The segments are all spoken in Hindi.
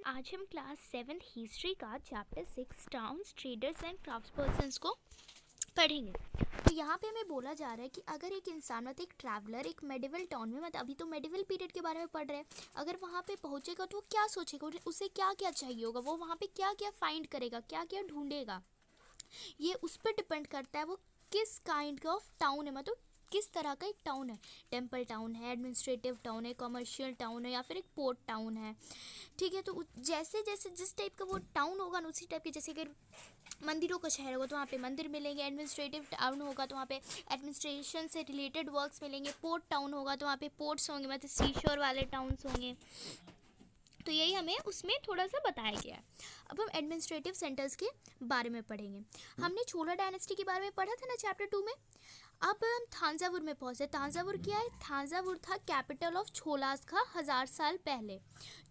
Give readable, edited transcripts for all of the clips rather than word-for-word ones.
आज हम क्लास 7 हिस्ट्री का चैप्टर 6 टाउन्स ट्रेडर्स एंड क्राफ्ट्सपर्सन्स को पढ़ेंगे। तो यहाँ पे हमें बोला जा रहा है कि अगर एक इंसान मतलब एक ट्रैवलर एक मेडिवल टाउन में मतलब अभी तो मेडिवल पीरियड के बारे में पढ़ रहे हैं, अगर वहाँ पे पहुँचेगा तो वो क्या सोचेगा, उसे क्या क्या चाहिए होगा, वो वहाँ पे क्या क्या फाइंड करेगा, क्या क्या ढूंढेगा, ये उस पर डिपेंड करता है वो किस काइंड ऑफ टाउन है, मतलब किस तरह का एक टाउन है। टेम्पल टाउन है, एडमिनिस्ट्रेटिव टाउन है, कमर्शियल टाउन है या फिर एक पोर्ट टाउन है। ठीक है, तो जैसे जैसे जिस टाइप का वो टाउन होगा ना उसी टाइप के, जैसे अगर मंदिरों का शहर होगा तो वहाँ पे मंदिर मिलेंगे, एडमिनिस्ट्रेटिव टाउन होगा तो वहाँ पे एडमिनिस्ट्रेशन से रिलेटेड वर्क्स मिलेंगे, पोर्ट टाउन होगा तो वहाँ पे पोर्ट्स होंगे, मतलब सी शोर वाले टाउन्स होंगे। तो यही हमें उसमें थोड़ा सा बताया गया है। अब हम एडमिनिस्ट्रेटिव सेंटर्स के बारे में पढ़ेंगे। हमने छोला डायनेस्टी के बारे में पढ़ा था ना चैप्टर 2 में। अब हम थांजावुर में पहुंचे। थांजावुर क्या है? थांजावुर था कैपिटल ऑफ छोलास का 1000 साल पहले।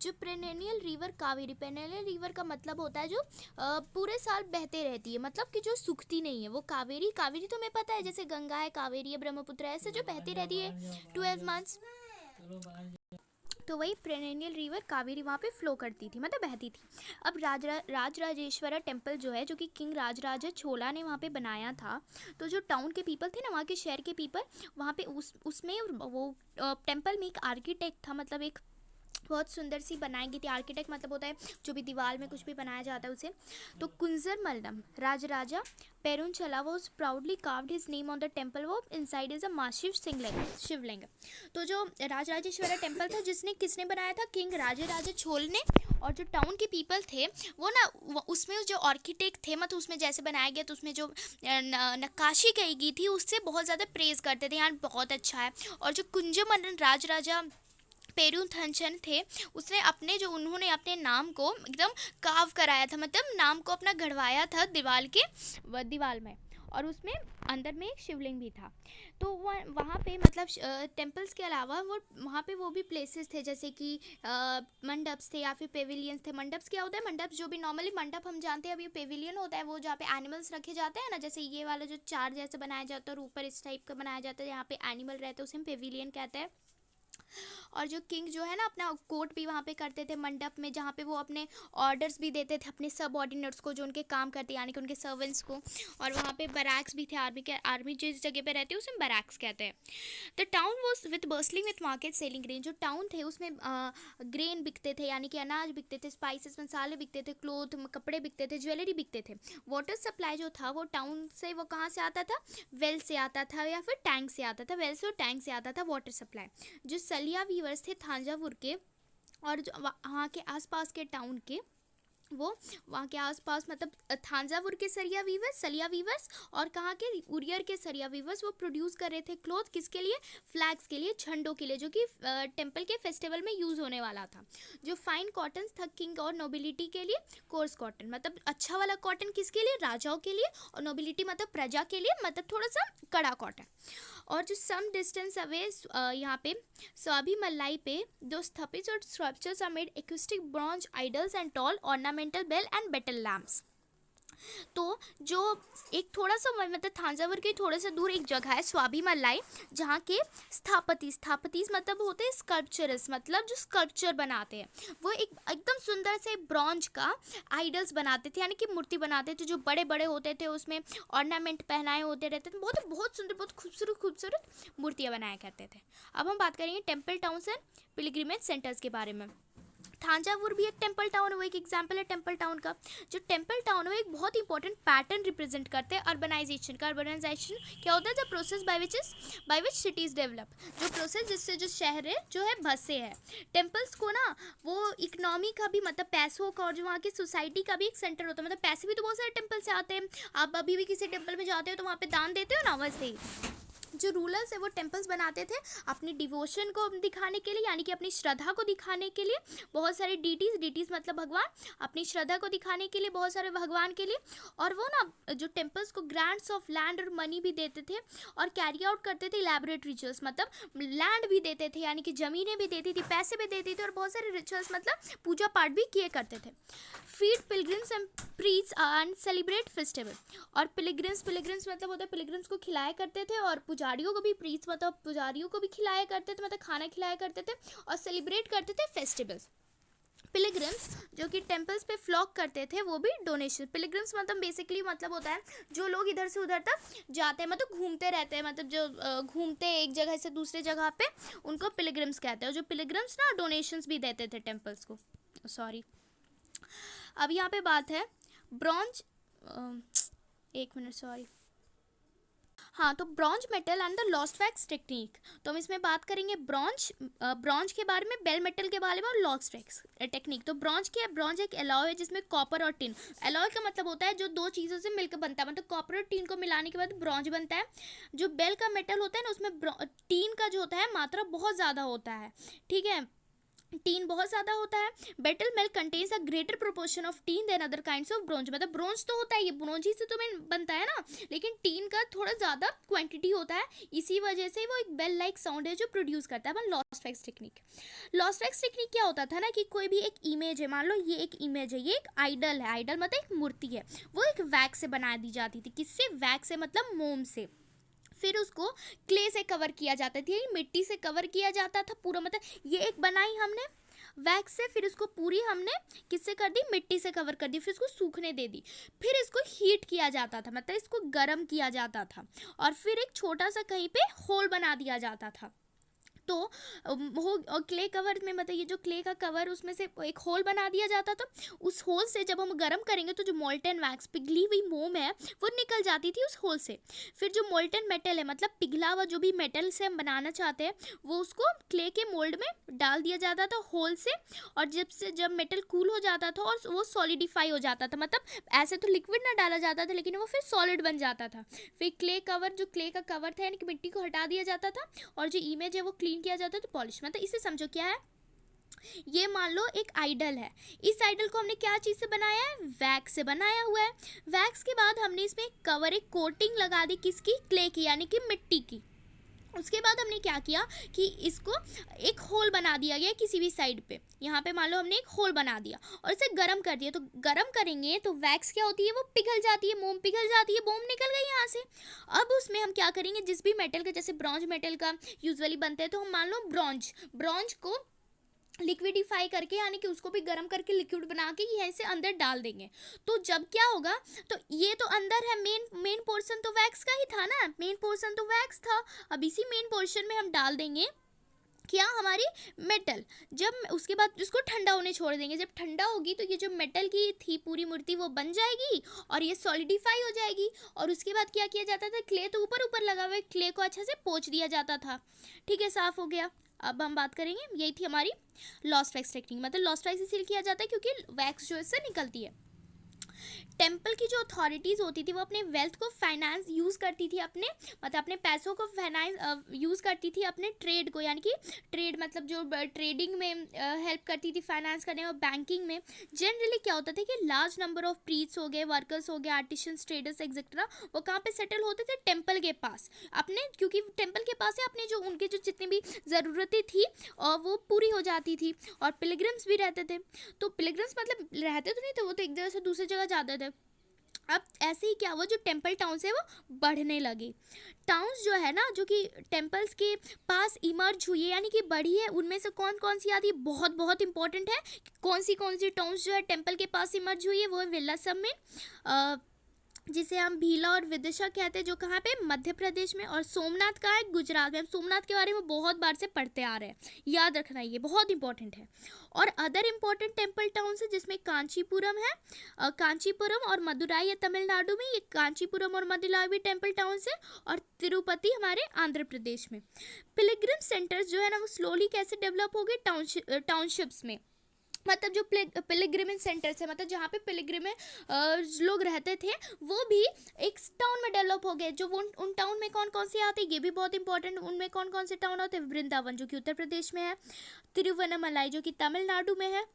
जो perennial river Kaveri, perennial river का मतलब होता है जो पूरे साल बहते रहती है, मतलब कि जो सूखती नहीं है, वो कावेरी। कावेरी तो हमें पता है जैसे गंगा है, कावेरी है, ब्रह्मपुत्र है, ऐसे जो बहती रहती है 12 मंथ्स। तो वही पेरेनियल रिवर कावेरी वहाँ पे फ्लो करती थी, मतलब बहती थी। अब राजराजेश्वरा टेम्पल जो है, जो कि किंग राजराजा छोला ने वहाँ पे बनाया था। तो जो टाउन के पीपल थे ना, वहाँ के शहर के पीपल, वहाँ पे उसमें वो टेम्पल में एक आर्किटेक्ट था, मतलब एक बहुत सुंदर सी बनाई गई थी। आर्किटेक्ट मतलब होता है जो भी दीवार में कुछ भी बनाया जाता है उसे। तो कुंजर मल्लम राजराजा पेरून चला वो proudly carved his name on the temple, वो इनसाइड इज अ मासिव शिवलिंग। तो जो राजराजेश्वरा टेम्पल था जिसने किसने बनाया था? किंग राजे छोल ने। और जो टाउन के पीपल थे वो ना उसमें जो आर्किटेक्ट थे, मतलब उसमें जैसे बनाया गया तो उसमें जो नक्काशी की गई थी उससे बहुत ज़्यादा प्रेज करते थे, यार बहुत अच्छा है। और जो कुंजमन राजा पेरू थंचन थे, उसने अपने जो उन्होंने अपने नाम को एकदम काव कराया था, मतलब नाम को अपना गढ़वाया था दीवार में। और उसमें अंदर में एक शिवलिंग भी था। तो वहाँ पे मतलब टेम्पल्स के अलावा वो वहाँ पे वो भी प्लेसेस थे, जैसे कि मंडप्स थे या फिर पेविलियंस थे। मंडप्स क्या होता है? मंडप जो भी नॉर्मली मंडप हम जानते हैं, अभी पेविलियन होता है वो जहाँ पे एनिमल्स रखे जाते हैं ना, जैसे ये वाला जो चार जैसे बनाया जाता है और ऊपर इस टाइप का बनाया जाता है यहाँ पे एनिमल रहते हैं, उसे हम पेविलियन कहते हैं। और जो किंग जो है ना अपना कोर्ट भी वहाँ पे करते थे मंडप में, जहाँ पे वो अपने ऑर्डर्स भी देते थे अपने सब ऑर्डिनेट्स को जो उनके काम करते यानी कि उनके सर्वेंट्स को। और वहाँ पे बैरक्स भी थे, आर्मी जिस जगह पे रहती है उसे बैरक्स कहते हैं। The town was with bustling with market selling grain. जो टाउन थे उसमें ग्रेन बिकते थे, यानी कि अनाज बिकते थे, स्पाइसेस मसाले बिकते थे, क्लोथ कपड़े बिकते थे, ज्वेलरी बिकते थे। वाटर सप्लाई जो था वो टाउन से वो कहाँ से आता था? वेल से आता था या फिर टैंक से आता था। वेल से और टैंक से आता था वाटर सप्लाई। जो सलिया वीवर्स थे थांजावुर के और जो वहाँ के आसपास के टाउन के, वो वहाँ के आसपास मतलब थांजावुर के सलिया वीवर्स और कहाँ के उरियर के सरिया वीवर्स, वो प्रोड्यूस कर रहे थे क्लॉथ किसके लिए? फ्लैग्स के लिए, झंडों के लिए, जो कि टेम्पल के फेस्टिवल में यूज़ होने वाला था। जो फाइन कॉटन था किंग और नोबिलिटी के लिए, कोर्स कॉटन मतलब अच्छा वाला कॉटन किसके लिए? राजाओं के लिए। और नोबिलिटी मतलब प्रजा के लिए, मतलब थोड़ा सा कड़ा कॉटन। और जो सम डिस्टेंस अवे यहाँ पे स्वाभी मल्लाई पे दो स्थापित और स्ट्रक्चर्स आर मेड एक्विस्टिक bronze idols and tall ornamental bell and bell lamps. तो जो एक थोड़ा सा मतलब थांजावुर के थोड़ा सा दूर एक जगह है स्वाभी मल्लाई, जहाँ के स्थापतीस मतलब होते हैं स्कल्पचरस, मतलब जो स्कल्पचर बनाते हैं, वो एक एकदम सुंदर से ब्रॉन्ज का आइडल्स बनाते थे, यानी कि मूर्ति बनाते थे जो बड़े बड़े होते थे, उसमें ऑर्नामेंट पहनाए होते रहते थे, बहुत बहुत सुंदर, बहुत खूबसूरत मूर्तियाँ बनाया करते थे। अब हम बात करेंगे temple towns and pilgrimage centres के बारे में। थांजावुर भी एक टेम्पल टाउन है, वो एक एग्जाम्पल है टेम्पल टाउन का। जो टेम्पल टाउन है वो एक बहुत इंपॉर्टेंट पैटर्न रिप्रेजेंट करते हैं अर्बनाइजेशन का। अर्बनाइजेशन क्या होता है? The process by which cities develop, जो प्रोसेस जिससे जो शहर है जो है बसे है। टेम्पल्स को ना वो इकोनॉमी का भी मतलब पैसों का और जो वहाँ की सोसाइटी का भी एक सेंटर होता है, मतलब पैसे भी तो बहुत सारे टेम्पल से आते हैं। आप अभी भी किसी टेम्पल में जाते हो तो वहाँ पे दान देते हो ना, वैसे ही जो रूलर्स है वो टेम्पल्स बनाते थे अपनी डिवोशन को दिखाने के लिए, यानी कि अपनी श्रद्धा को दिखाने के लिए। बहुत सारे डीटीज मतलब भगवान, अपनी श्रद्धा को दिखाने के लिए बहुत सारे भगवान के लिए। और वो ना जो टेम्पल्स को ग्रांट्स ऑफ लैंड और मनी भी देते थे और कैरी आउट करते थे इलैबोरेट रिचुअल्स, मतलब लैंड भी देते थे यानी कि ज़मीनें भी देती थी, पैसे भी देती थी और बहुत सारे रिचुअल्स मतलब पूजा पाठ भी किए करते थे। Feed pilgrims and preach and celebrate festival. और पिलग्रिम्स मतलब होता है पिलग्रिम्स को खिलाया करते थे और पुजारियों को भी, प्रीच मतलब पुजारियों को भी खिलाया करते थे, मतलब खाना खिलाया करते थे और सेलिब्रेट करते थे फेस्टिवल्स। पिलग्रिम्स जो कि टेम्पल्स पे फ्लॉक करते थे वो भी डोनेशन। पिलग्रिम्स मतलब बेसिकली मतलब होता है जो लोग इधर से उधर तक जाते हैं, मतलब घूमते रहते हैं, मतलब जो घूमते हैं एक जगह से दूसरे जगह पे, उनको पिलग्रिम्स कहते हैं। जो पिलग्रिम्स ना डोनेशंस भी देते थे टेम्पल्स को। सॉरी, अब यहाँ पे बात है ब्रॉन्ज, एक मिनट सॉरी, हाँ, तो bronze metal and the lost wax technique. तो हम इसमें बात करेंगे ब्रॉन्ज के बारे में, बेल मेटल के बारे में और लॉस्ट वैक्स टेक्निक। तो ब्रॉन्ज एक एलॉय है जिसमें कॉपर और टिन, एलॉय का मतलब होता है जो दो चीज़ों से मिलकर बनता है, मतलब कॉपर और टिन को मिलाने के बाद ब्रॉन्ज बनता है। जो बेल का मेटल होता है ना उसमें टिन का जो होता है मात्रा बहुत ज़्यादा होता है, ठीक है, टीन बहुत ज़्यादा होता है। बेटल मेल्क contains a greater proportion of tin than other kinds of bronze. मतलब ब्रोंज तो होता है, ये ब्रोंज ही से तो बनता है ना, लेकिन टीन का थोड़ा ज़्यादा क्वांटिटी होता है, इसी वजह से वो एक बेल लाइक साउंड है जो प्रोड्यूस करता है। Lost wax technique, lost wax technique क्या होता था ना कि कोई भी एक इमेज है, मान लो ये एक इमेज है, ये एक आइडल है, आइडल मतलब एक मूर्ति है, वो एक वैक्स से बना दी जाती थी। किससे? वैक्स से, मतलब मोम से। फिर उसको क्ले से कवर किया जाता था, मिट्टी से कवर किया जाता था पूरा, मतलब ये एक बनाई हमने वैक्स से, फिर इसको पूरी हमने किससे कर दी? मिट्टी से कवर कर दी, फिर इसको सूखने दे दी, फिर इसको हीट किया जाता था, मतलब इसको गर्म किया जाता था, और फिर एक छोटा सा कहीं पे होल बना दिया जाता था। तो हो क्ले कवर में, मतलब ये जो क्ले का कवर उसमें से एक होल बना दिया जाता था। उस होल से जब हम गर्म करेंगे तो जो मोल्टन वैक्स, पिघली हुई मोम है, वो निकल जाती थी उस होल से। फिर जो मोल्टन मेटल है, मतलब पिघला हुआ जो भी मेटल से हम बनाना चाहते हैं, वो उसको क्ले के मोल्ड में डाल दिया जाता था होल से, और जब मेटल कूल हो जाता था और वो सॉलिडिफाई हो जाता था, मतलब ऐसे तो लिक्विड ना डाला जाता था लेकिन वो फिर सॉलिड बन जाता था। फिर क्ले कवर, जो क्ले का कवर था यानी कि मिट्टी को हटा दिया जाता था, और जो इमेज है वो क्लीन किया जाता है, तो पॉलिश। मतलब इसे समझो क्या है, ये मान लो एक आइडल है, इस आइडल को हमने क्या चीज़ से बनाया है? वैक्स से बनाया हुआ है। वैक्स के बाद हमने इसमें कवर, एक कोटिंग लगा दी, किसकी? क्ले की, यानी कि मिट्टी की। उसके बाद हमने क्या किया कि इसको एक होल बना दिया गया किसी भी साइड पे, यहाँ पे मान लो हमने एक होल बना दिया और इसे गर्म कर दिया। तो गर्म करेंगे तो वैक्स क्या होती है? वो पिघल जाती है, मोम पिघल जाती है, मोम निकल गई यहाँ से। अब उसमें हम क्या करेंगे, जिस भी मेटल का, जैसे ब्रॉन्ज मेटल का यूजुअली बनते हैं, तो हम मान लो ब्रॉन्ज को लिक्विडिफाई करके, यानी कि उसको भी गर्म करके लिक्विड बना के यहीं से अंदर डाल देंगे। तो जब क्या होगा, तो ये तो अंदर है, मेन पोर्शन तो वैक्स का ही था ना, मेन पोर्शन तो वैक्स था। अब इसी मेन पोर्शन में हम डाल देंगे क्या? हमारी मेटल। जब उसके बाद उसको ठंडा होने छोड़ देंगे, जब ठंडा होगी तो ये जो मेटल की थी पूरी मूर्ति वो बन जाएगी और ये सॉलिडिफाई हो जाएगी। और उसके बाद क्या किया जाता था? क्ले तो ऊपर ऊपर लगा हुआ है, क्ले को अच्छा से पोंछ दिया जाता था। ठीक है, साफ हो गया। अब हम बात करेंगे, यही थी हमारी लॉस्ट वैक्स टेक्निक। मतलब लॉस्ट वैक्स इसलिए किया जाता है क्योंकि वैक्स जो इससे निकलती है। टेम्पल की जो अथॉरिटीज़ होती थी वो अपने वेल्थ को फाइनेंस यूज़ करती थी, अपने मतलब अपने पैसों को फाइनेंस यूज़ करती थी अपने ट्रेड को, यानी कि ट्रेड मतलब जो ट्रेडिंग में हेल्प करती थी, फाइनेंस करने में, बैंकिंग में। जनरली क्या होता था कि लार्ज नंबर ऑफ प्रीस्ट हो गए, वर्कर्स हो गए, आर्टिशंस, ट्रेडर्स एक्सेट्रा, वो कहाँ पे सेटल होते थे? टेम्पल के पास अपने, क्योंकि टेम्पल के पास है अपने जो उनके जो जितनी भी ज़रूरतें थी और वो पूरी हो जाती थी। और पिलग्रिम्स भी रहते थे, तो पिलग्रिम्स मतलब रहते तो नहीं थे, वो तो एक जगह से दूसरी जगह जाते थे। अब ऐसे ही क्या हुआ, जो टेम्पल टाउन्स है वो बढ़ने लगे। टाउन्स जो है ना, जो कि टेम्पल्स के पास इमर्ज हुई है, यानी कि बढ़ी है, उनमें से कौन कौन सी आती है? बहुत बहुत इंपॉर्टेंट है। कौन सी टाउन्स जो है टेम्पल के पास इमर्ज हुई है, वो है विल्लासम में, जिसे हम भीला और विदिशा कहते हैं, जो कहाँ पे? मध्य प्रदेश में। और सोमनाथ का है गुजरात में। हम सोमनाथ के बारे में बहुत बार से पढ़ते आ रहे हैं, याद रखना, ये बहुत इंपॉर्टेंट है। और अदर इंपॉर्टेंट टेम्पल टाउन्स है जिसमें कांचीपुरम है, कांचीपुरम और मदुराई है तमिलनाडु में, ये कांचीपुरम और मदुराई भी टेम्पल टाउन्स है। और तिरुपति हमारे आंध्र प्रदेश में। पिलग्रिम सेंटर्स जो है ना वो स्लोली कैसे डेवलप हो गए? टाउनशिप्स में, मतलब जो पिलग्रिमेज सेंटर्स है, मतलब जहाँ पे पिलग्रिम लोग रहते थे, वो भी एक टाउन में डेवलप हो गए। जो उन टाउन में कौन कौन से आते हैं ये भी बहुत इंपॉर्टेंट। उनमें कौन कौन से टाउन होते हैं? वृंदावन जो कि उत्तर प्रदेश में है, तिरुवन्नमलाई जो कि तमिलनाडु में है,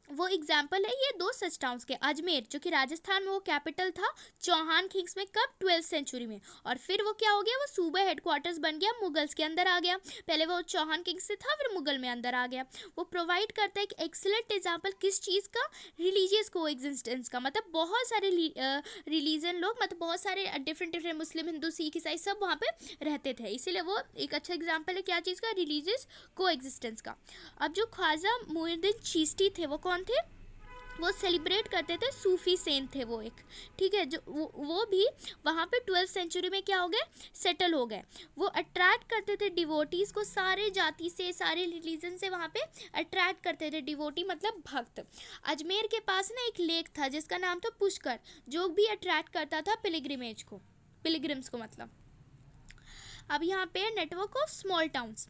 वो एग्जाम्पल है ये दो सच टाउन्स के। अजमेर जो कि राजस्थान में वो कैपिटल था चौहान किंग्स में, कब 12th सेंचुरी में, और फिर वो क्या हो गया, वो सूबा हेडक्वार्टर्स बन गया, मुगल्स के अंदर आ गया। पहले वो चौहान किंग्स से था, फिर मुगल में अंदर आ गया। वो प्रोवाइड करता है एक एक्सीलेंट एग्जाम्पल किस चीज़ का, रिलीजियस को एग्जिस्टेंस का। मतलब बहुत सारे रिलीजन लोग, मतलब बहुत सारे डिफरेंट डिफरेंट मुस्लिम, हिंदू, सिख, ईसाई सब वहाँ पे रहते थे, इसीलिए वो एक अच्छा एग्जाम्पल है क्या चीज़ का, रिलीजियस को एग्जिस्टेंस का। अब जो ख्वाजा मुइनुद्दीन चिश्ती थे वो कौन थे, वो सेलिब्रेट करते थे, सूफी सेंट थे वो एक, ठीक है, जो वो भी वहाँ पे 12th सेंचुरी में क्या हो गए, सेटल हो गए। वो अट्रैक्ट करते थे डिवोटीज़ को, सारे जाति से, सारे रिलीजन से वहाँ पे अट्रैक्ट करते थे। डिवोटी मतलब भक्त। अजमेर के पास ना एक लेक था जिसका नाम था पुष्कर, जो भी अट्रैक्ट करता था पिलग्रिमेज को, पिलग्रिम्स को मतलब। अब यहाँ पे network of small towns,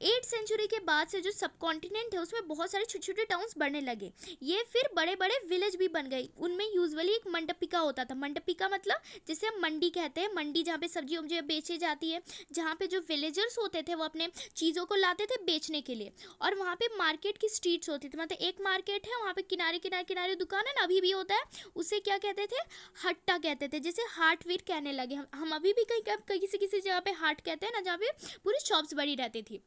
8th century के बाद से जो सब कॉन्टिनेंट है उसमें बहुत सारे छोटे छोटे टाउन्स बनने लगे। ये फिर बड़े बड़े विलेज भी बन गई। उनमें यूजुअली एक मंडपिका होता था। मंडपिका मतलब जिसे हम मंडी कहते हैं, मंडी जहाँ पे सब्जी उब्जी बेची जाती है, जहाँ पे जो विलेजर्स होते थे वो अपने चीज़ों को लाते थे बेचने के लिए, और वहाँ पे मार्केट की स्ट्रीट्स होती थी। मतलब एक मार्केट है, वहाँ पे किनारे किनारे किनारे दुकान है ना, अभी भी होता है, उसे क्या कहते थे, हट्टा कहते थे। जैसे हाटवीर कहने लगे हम अभी भी कहीं किसी किसी जगह पे हाट कहते हैं ना, जहाँ पे पूरी शॉप्स बड़ी रहती थी।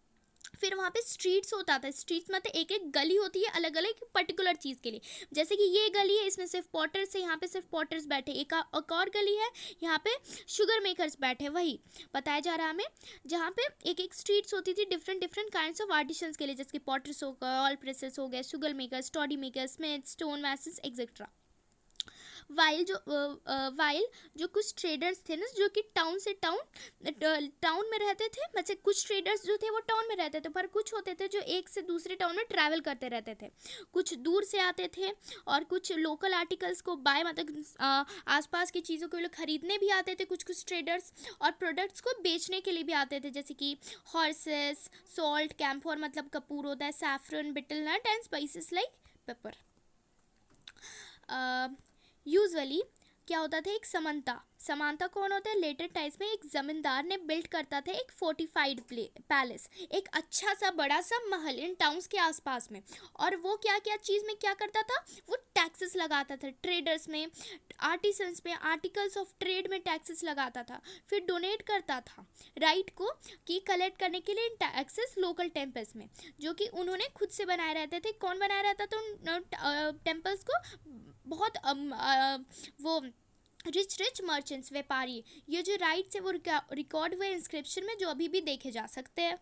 फिर वहाँ पे स्ट्रीट्स होता था। स्ट्रीट्स मतलब एक एक गली होती है अलग अलग पर्टिकुलर चीज़ के लिए। जैसे कि ये गली है, इसमें सिर्फ पॉटर्स है, यहाँ पे सिर्फ पॉटर्स बैठे। एक और गली है, यहाँ पे शुगर मेकर्स बैठे, वही बताया जा रहा है हमें। जहाँ पे एक एक स्ट्रीट्स होती थी different different kinds of artisans के लिए, जैसे कि पॉटर्स हो गए, ऑल प्रेसेस हो गए, sugar makers, toddy makers, Smith, stone masons etcetera. While जो कुछ ट्रेडर्स थे ना, जो कि टाउन में रहते थे, मतलब कुछ ट्रेडर्स जो थे वो टाउन में रहते थे, पर कुछ होते थे जो एक से दूसरे टाउन में ट्रैवल करते रहते थे। कुछ दूर से आते थे और कुछ लोकल आर्टिकल्स को बाय, मतलब आसपास की चीज़ों को लोग खरीदने भी आते थे कुछ कुछ ट्रेडर्स, और प्रोडक्ट्स को बेचने के लिए भी आते थे, जैसे कि हॉर्सेस, सॉल्ट, कैम्फोर मतलब कपूर होता है, saffron, betel nut and spices like pepper. Usually क्या होता था, एक समानता कौन होता है, लेटर टाइम्स में एक जमींदार ने बिल्ड करता था एक फोर्टिफाइड पैलेस, एक अच्छा सा बड़ा सा महल इन टाउन्स के आसपास में। और वो क्या क्या चीज़ में क्या करता था, वो टैक्सेस लगाता था ट्रेडर्स में, आर्टिसंस में, आर्टिकल्स ऑफ ट्रेड में टैक्सेस लगाता था। फिर डोनेट करता था राइट को कि कलेक्ट करने के लिए टैक्सेस लोकल टेम्पल्स में, जो कि उन्होंने खुद से बनाए रहते थे। कौन बनाया रहता था उन टेम्पल्स को, बहुत वो रिच मर्चेंट्स, व्यापारी। ये जो राइट्स है वो रिकॉर्ड हुए इंस्क्रिप्शन में, जो अभी भी देखे जा सकते हैं।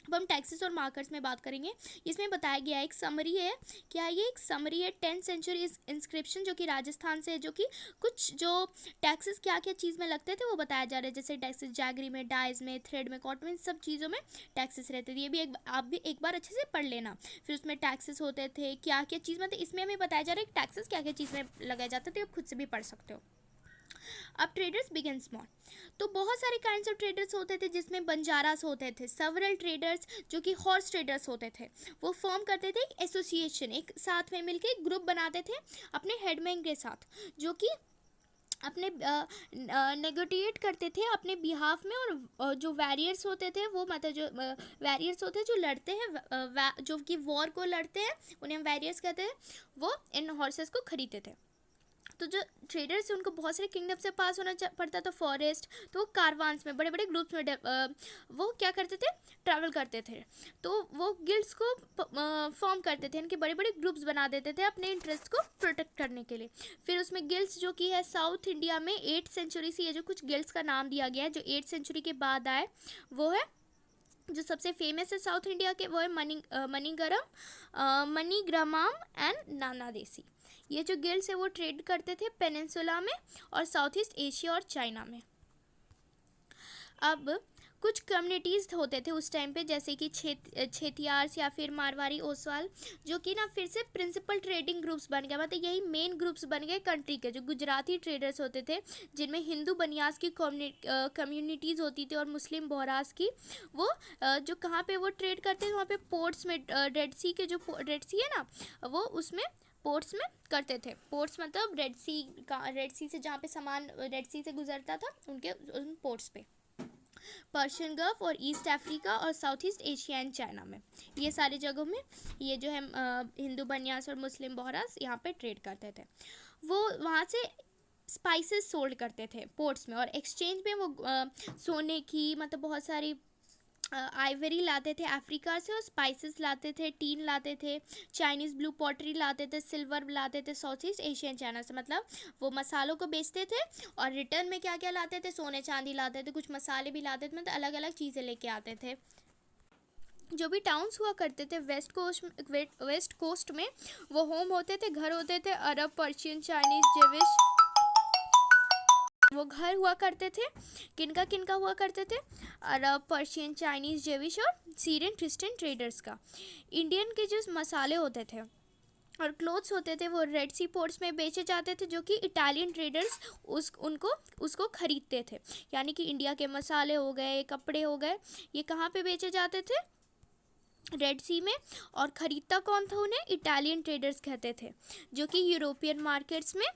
अब हम टैक्सेस और मार्कर्स में बात करेंगे। इसमें बताया गया एक समरी है, क्या ये एक समरी है 10th सेंचुरी इंस्क्रिप्शन जो कि राजस्थान से है, जो कि कुछ जो टैक्सेस क्या क्या चीज़ में लगते थे वो बताया जा रहा है। जैसे टैक्सेस जैगरी में, डाइज में, थ्रेड में, कॉटन में, सब चीज़ों में टैक्सेस रहते थे। ये भी आप भी एक बार अच्छे से पढ़ लेना। फिर उसमें टैक्सेस होते थे क्या क्या चीज़, मतलब इसमें हमें बताया जा रहा है कि टैक्सेस क्या क्या चीज़ में लगाए जाते थे, आप खुद से भी पढ़ सकते हो। अब ट्रेडर्स बिगिन स्मॉल, तो बहुत सारे काइंड्स ऑफ ट्रेडर्स होते थे, जिसमें बंजारास होते थे, सेवरल ट्रेडर्स जो कि हॉर्स ट्रेडर्स होते थे। वो फॉर्म करते थे एक एसोसिएशन, एक साथ में मिलके एक ग्रुप बनाते थे अपने हेडमैन के साथ, जो कि अपने नेगोटिएट करते थे अपने बिहाफ में। और जो वैरियर्स होते थे वो, मतलब जो वैरियर्स होते हैं जो लड़ते हैं, जो कि वॉर को लड़ते हैं, उन्हें वैरियर्स कहते हैं, वो इन हॉर्सेस को खरीदते थे। तो जो ट्रेडर्स हैं उनको बहुत सारे किंगडम से पास होना पड़ता था, फॉरेस्ट, तो वो कारवान्स में, बड़े बड़े ग्रुप्स में वो क्या करते थे, ट्रैवल करते थे। तो वो गिल्ड्स को फॉर्म करते थे, इनके बड़े बड़े ग्रुप्स बना देते थे अपने इंटरेस्ट को प्रोटेक्ट करने के लिए। फिर उसमें गिल्ड्स जो कि है साउथ इंडिया में 8th सेंचुरी से, ये जो कुछ गिल्ड्स का नाम दिया गया है जो 8th सेंचुरी के बाद आए, वो है जो सबसे फेमस है साउथ इंडिया के, वो है मणिग्रामम एंड नाना देसी। ये जो गिल्ड्स है वो ट्रेड करते थे पेनिनसुला में और साउथ ईस्ट एशिया और चाइना में। अब कुछ कम्युनिटीज़ होते थे उस टाइम पे, जैसे कि छेतियार्स या फिर मारवाड़ी ओसवाल, जो कि ना फिर से प्रिंसिपल ट्रेडिंग ग्रुप्स बन गए, मतलब यही मेन ग्रुप्स बन गए कंट्री के। जो गुजराती ट्रेडर्स होते थे, जिनमें हिंदू बनियास की कम्युनिटीज़ होती थी और मुस्लिम बोहरास की, वो जो कहाँ पे वो ट्रेड करते थे, वहाँ पे पोर्ट्स में, रेड सी के जो रेड सी है ना, वो उसमें पोर्ट्स में करते थे। पोर्ट्स मतलब रेड सी से जहाँ पे सामान रेड सी से गुजरता था, उन पोर्ट्स पे। पर्शियन गल्फ और ईस्ट अफ्रीका और south east Asia and China में, ये सारी जगहों में ये जो है हिंदू बनियास और मुस्लिम बोहरास यहाँ पे ट्रेड करते थे। वो वहाँ से स्पाइसेस सोल्ड करते थे पोर्ट्स में, और एक्सचेंज में वो सोने की मतलब बहुत सारी आइवरी लाते थे अफ्रीका से, और स्पाइसेस लाते थे, टीन लाते थे, चाइनीज़ ब्लू पॉटरी लाते थे, सिल्वर लाते थे साउथ ईस्ट एशियन चाइना से। मतलब वो मसालों को बेचते थे और रिटर्न में क्या क्या लाते थे, सोने चांदी लाते थे, कुछ मसाले भी लाते थे, मतलब अलग अलग चीज़ें लेके आते थे। जो भी टाउन्स हुआ करते थे वेस्ट कोस्ट में, वो होम होते थे, घर होते थे अरब, पर्शियन, चाइनीज़, जेविश, वो घर हुआ करते थे। किनका किनका हुआ करते थे, अरब, पर्शियन, चाइनीज़, जेविश और सीरियन क्रिश्चियन ट्रेडर्स का। इंडियन के जो मसाले होते थे और क्लोथ्स होते थे वो रेड सी पोर्ट्स में बेचे जाते थे, जो कि इटालियन ट्रेडर्स उसको खरीदते थे। यानी कि इंडिया के मसाले हो गए, कपड़े हो गए, ये कहाँ पे बेचे जाते थे, रेड सी में। और ख़रीदता कौन था उन्हें, इटालियन ट्रेडर्स कहते थे, जो कि यूरोपियन मार्केट्स में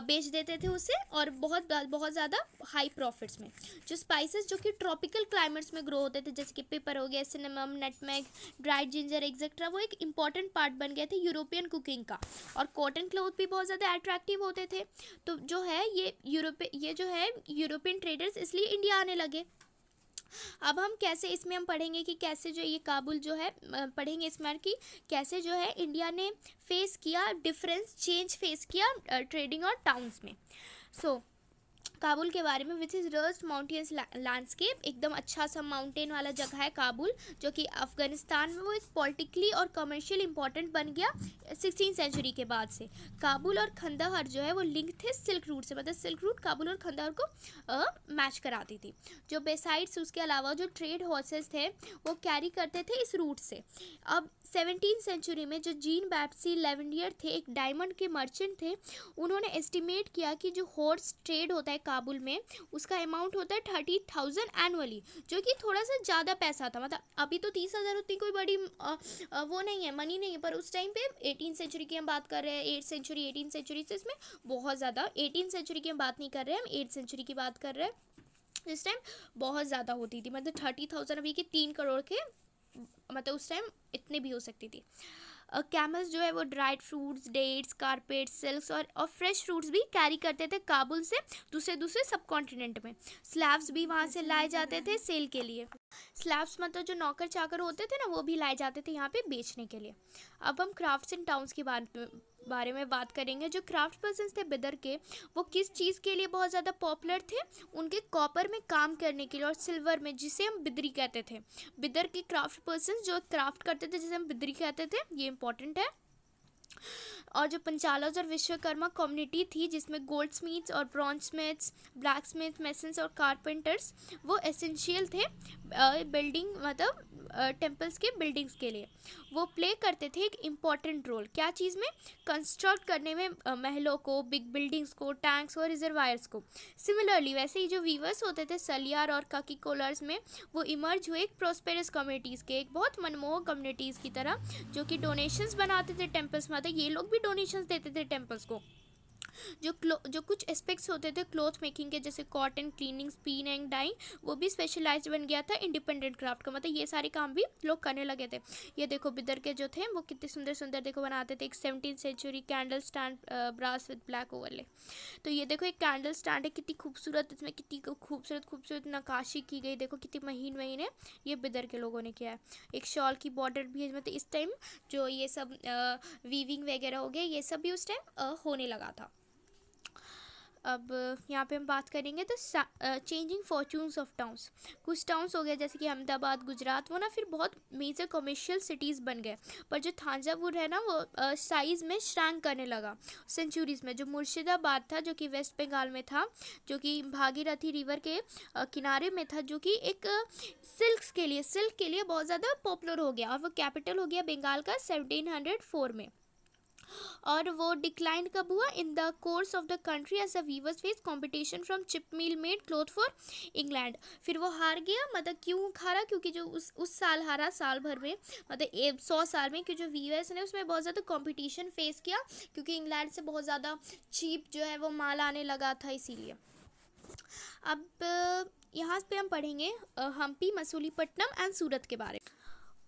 बेच देते थे उसे, और बहुत ज़्यादा हाई प्रॉफिट्स में। जो स्पाइसेस जो कि ट्रॉपिकल क्लाइमेट्स में ग्रो होते थे, जैसे कि पेपर हो गया, cinnamon, nutmeg, dried ginger etcetera, वो एक इंपॉर्टेंट पार्ट बन गए थे यूरोपियन कुकिंग का। और कॉटन क्लॉथ भी बहुत ज़्यादा अट्रैक्टिव होते थे। तो जो है ये यूरोपियन ट्रेडर्स इसलिए इंडिया आने लगे। अब हम कैसे इसमें हम पढ़ेंगे कि कैसे जो ये काबुल जो है पढ़ेंगे इसमें कि कैसे जो है इंडिया ने फेस किया चेंज फेस किया ट्रेडिंग और टाउन्स में। सो काबुल के बारे में, which is rust mountains landscape, एकदम अच्छा सा माउंटेन वाला जगह है काबुल, जो कि अफगानिस्तान में वो एक पॉलिटिकली और कमर्शियल इंपॉर्टेंट बन गया 16th सेंचुरी के बाद से। काबुल और खंडहर जो है वो लिंक थे सिल्क रूट से, मतलब सिल्क रूट काबुल और खंडहर को मैच कराती थी। जो बेसाइड्स उसके अलावा जो ट्रेड हॉर्सेस थे वो कैरी करते थे इस रूट से। अब 17th सेंचुरी में जो जीन बैप्सी लेवेंडियर थे, एक डायमंड के मर्चेंट थे, उन्होंने एस्टिमेट किया कि जो हॉर्स ट्रेड होता है काबुल में उसका अमाउंट होता है 30,000 एनुअली, जो कि थोड़ा सा ज़्यादा पैसा था। मतलब अभी तो 30,000 उतनी कोई बड़ी वो नहीं है, मनी नहीं है, पर उस टाइम पे 18th सेंचुरी की हम बात कर रहे हैं, 8th सेंचुरी 18th सेंचुरी से इसमें बहुत ज़्यादा, 18th सेंचुरी की हम बात नहीं कर रहे हैं, हम 8th सेंचुरी की बात कर रहे हैं। इस टाइम बहुत ज़्यादा होती थी, मतलब 30,000 अभी के 3 करोड़ के, मतलब उस टाइम इतने भी हो सकती थी। कैमल्स जो है वो dried fruits, dates, carpet, silks और फ्रेश फ्रूट्स भी कैरी करते थे काबुल से दूसरे सब कॉन्टिनेंट में। स्लैब्स भी वहाँ से लाए जाते थे सेल के लिए। स्लैब्स मतलब जो नौकर चाकर होते थे ना, वो भी लाए जाते थे यहाँ पे बेचने के लिए। अब हम क्राफ्ट्स एंड टाउन्स के बारे में बात करेंगे। जो क्राफ्ट पर्सन थे बिदर के, वो किस चीज़ के लिए बहुत ज़्यादा पॉपुलर थे, उनके कॉपर में काम करने के लिए और सिल्वर में, जिसे हम बिदरी कहते थे। बिदर के क्राफ्ट पर्सन जो क्राफ्ट करते थे जिसे हम बिदरी कहते थे, ये इंपॉर्टेंट है। और जो पंचालज और विश्वकर्मा कम्युनिटी थी, जिसमें गोल्ड स्मिथ्स और bronze Smiths, black Smith, masons और कारपेंटर्स वो एसेंशियल थे बिल्डिंग, मतलब टेम्पल्स के बिल्डिंग्स के लिए। वो प्ले करते थे एक इम्पॉर्टेंट रोल, क्या चीज़ में, कंस्ट्रक्ट करने में, महलों को, बिग बिल्डिंग्स को, टैंक्स और रिजर्वायर्स को। सिमिलरली वैसे ही जो वीवर्स होते थे सलियार और काकी कोलर्स में, वो इमर्ज हुए एक प्रोस्पेरस कम्युनिटीज़ के, एक बहुत मनमोहक कम्युनिटीज़ की तरह, जो कि डोनेशंस बनाते थे टेम्पल्स में। ये लोग भी डोनेशंस देते थे टेम्पल्स को। जो कुछ एस्पेक्ट्स होते थे क्लॉथ मेकिंग के, जैसे cotton, cleaning, spin and dyeing, वो भी स्पेशलाइज्ड बन गया था इंडिपेंडेंट क्राफ्ट का। मतलब ये सारे काम भी लोग करने लगे थे। ये देखो बिदर के जो थे वो कितने सुंदर सुंदर देखो बनाते थे। एक 17th century candle stand, brass with black overlay. तो ये देखो एक कैंडल स्टैंड है, कितनी खूबसूरत, इसमें कितनी खूबसूरत नक्काशी की गई, देखो कितनी महीन है। ये बिदर के लोगों ने किया है। एक शॉल की बॉर्डर भी है, मतलब इस टाइम जो ये सब वीविंग वगैरह हो गया, ये सब भी उस टाइम होने लगा था। अब यहाँ पे हम बात करेंगे तो चेंजिंग फॉर्चून्स ऑफ टाउन्स। कुछ टाउन्स हो गए जैसे कि अहमदाबाद, गुजरात, वो ना फिर बहुत मेजर कमर्शियल सिटीज़ बन गए। पर जो थांजावुर है ना, वो साइज़ में श्रैंक करने लगा सेंचुरीज़ में। जो मुर्शिदाबाद था, जो कि वेस्ट बंगाल में था, जो कि भागीरथी रिवर के किनारे में था, जो कि एक सिल्क के लिए बहुत ज़्यादा पॉपुलर हो गया, और वो कैपिटल हो गया बंगाल का 1704 में। और वो डिक्लाइन कब हुआ, in the course of the country as the weavers face competition from cheap mill made cloth for England. फिर वो हार गया, मतलब क्यों हारा, क्योंकि जो उस साल हारा, साल भर में, मतलब 100 साल में, कि जो वीवर्स ने उसमें बहुत ज़्यादा कंपटीशन फेस किया, क्योंकि इंग्लैंड से बहुत ज़्यादा चीप जो है वो माल आने लगा था, इसीलिए। अब यहाँ पे हम पढ़ेंगे हम्पी मसूलीपट्टनम एंड सूरत के बारे में।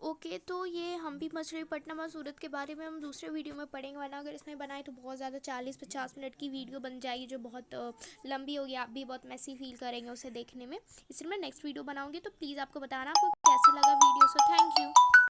ओके, तो ये हम्पी मछलीपट्टनम और सूरत के बारे में हम दूसरे वीडियो में पढ़ेंगे, वरना अगर इसमें बनाए तो बहुत ज़्यादा 40-50 मिनट की वीडियो बन जाएगी, जो बहुत लंबी होगी। आप भी बहुत मैसी फील करेंगे उसे देखने में। इसलिए मैं नेक्स्ट वीडियो बनाऊंगी, तो प्लीज़ आपको बताना आपको कैसा लगा वीडियो। So thank you.